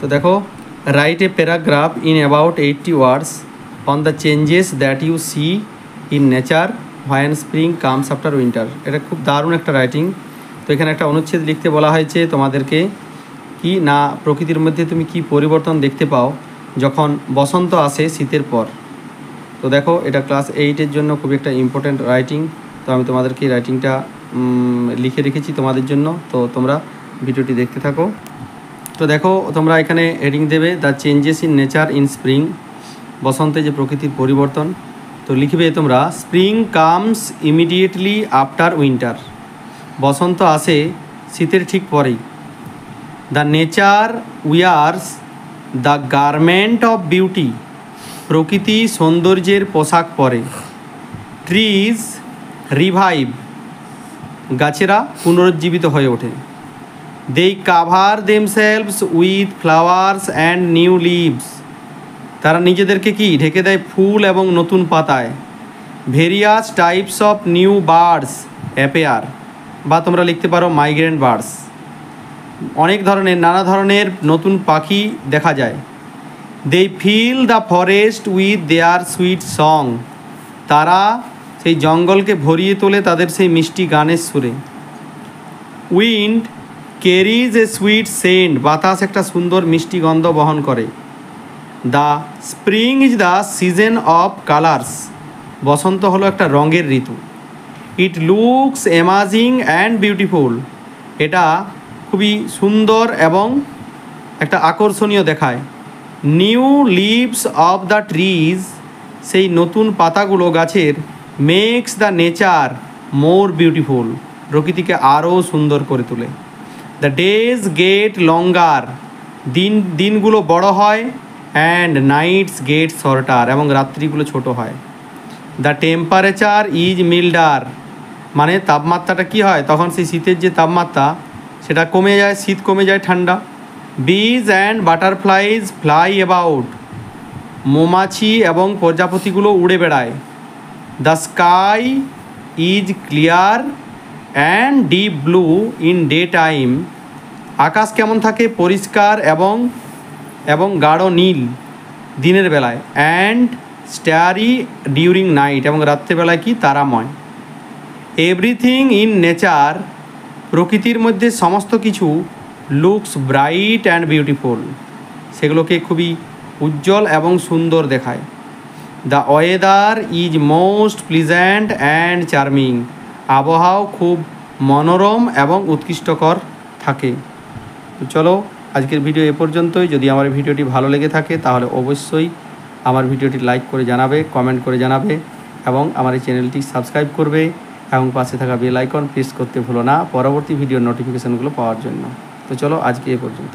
তো দেখো, write a paragraph in about 80 words on the changes that you see in nature when spring comes after winter. এটা খুব দারুণ একটা writing. তো এখানে একটা অনুচ্ছেদ লিখতে বলা হয়েছে তোমাদেরকে, কি না প্রকৃতির মধ্যে তুমি কি পরিবর্তন দেখতে পাও যখন বসন্ত আসে শীতের পর। তো দেখো, এটা ক্লাস 8-এর জন্য খুবই একটা ইম্পর্ট্যান্ট রাইটিং। তো আমি তোমাদেরকে এই রাইটিংটা লিখে রেখেছি তোমাদের জন্য, তো তোমরা ভিডিওটি দেখতে থাকো। তো দেখো, তোমরা এখানে হেডিং দেবে the changes in nature in spring, বসন্তে যে প্রকৃতির পরিবর্তন। তো লিখবে তোমরা spring comes immediately after winter, বসন্ত আসে শীতের ঠিক পরেই। The nature wears the garment of beauty, প্রকৃতি সৌন্দর্যের পোশাক পরে। ট্রিজ রিভাইভ, গাছেরা পুনরুজ্জীবিত হয়ে ওঠে। They cover themselves with flowers and new leaves, তারা নিজেদেরকে কি ঢেকে দেয় ফুল এবং নতুন পাতায়। Various types of new birds appear, বা তোমরা লিখতে পারো মাইগ্রেন্ট বার্ডস, অনেক ধরনের নানা ধরনের নতুন পাখি দেখা যায়। They fill the forest with their sweet song, তারা সেই জঙ্গলকে ভরিয়ে তোলে তাদের সেই মিষ্টি গানের সুরে। Wind carries a sweet scent, বাতাস একটা সুন্দর মিষ্টি গন্ধ বহন করে। The spring is the season of colours, বসন্ত হলো একটা রঙের ঋতু। It looks amazing and beautiful, এটা খুবই সুন্দর এবং একটা আকর্ষণীয় দেখায়। New leaves of the trees, সেই নতুন পাতাগুলো গাছের makes the nature more beautiful, প্রকৃতিকে আরও সুন্দর করে তোলে। দ্য ডেজ গেট লঙ্গার, দিনগুলো বড় হয়। অ্যান্ড নাইটস গেট শর্টার, এবং রাত্রিগুলো ছোট হয়। দ্য টেম্পারেচার ইজ মিল্ডার, মানে তাপমাত্রাটা কি হয় তখন, সেই শীতের যে তাপমাত্রা সেটা কমে যায়, শীত কমে যায়, ঠান্ডা। বিজ অ্যান্ড বাটারফ্লাইজ ফ্লাই অ্যাবাউট, মৌমাছি এবং প্রজাপতিগুলো উড়ে বেড়ায়। The sky is clear and deep blue in day time, আকাশ কেমন থাকে, পরিষ্কার এবং গাঢ় নীল দিনের বেলায়। অ্যান্ড স্টারি ডিউরিং নাইট, এবং রাত্রেবেলায় কি তারাময়। এভরিথিং ইন নেচার, প্রকৃতির মধ্যে সমস্ত কিছু লুকস ব্রাইট অ্যান্ড বিউটিফুল, সেগুলোকে খুবই উজ্জ্বল এবং সুন্দর দেখায়। The weather is most pleasant and charming, আবহাওয়া খুব মনোরম এবং উৎকৃষ্টকর থাকে। তো চলো, আজকের ভিডিও এ পর্যন্তই। যদি আমার ভিডিওটি ভালো লেগে থাকে তাহলে অবশ্যই আমার ভিডিওটি লাইক করে জানাবে, কমেন্ট করে জানাবে, এবং আমার এই চ্যানেলটি সাবস্ক্রাইব করবে, এবং পাশে থাকা বেল আইকন প্রেস করতে ভুলো না পরবর্তী ভিডিওর নোটিফিকেশানগুলো পাওয়ার জন্য। তো চলো, আজকে এ পর্যন্ত।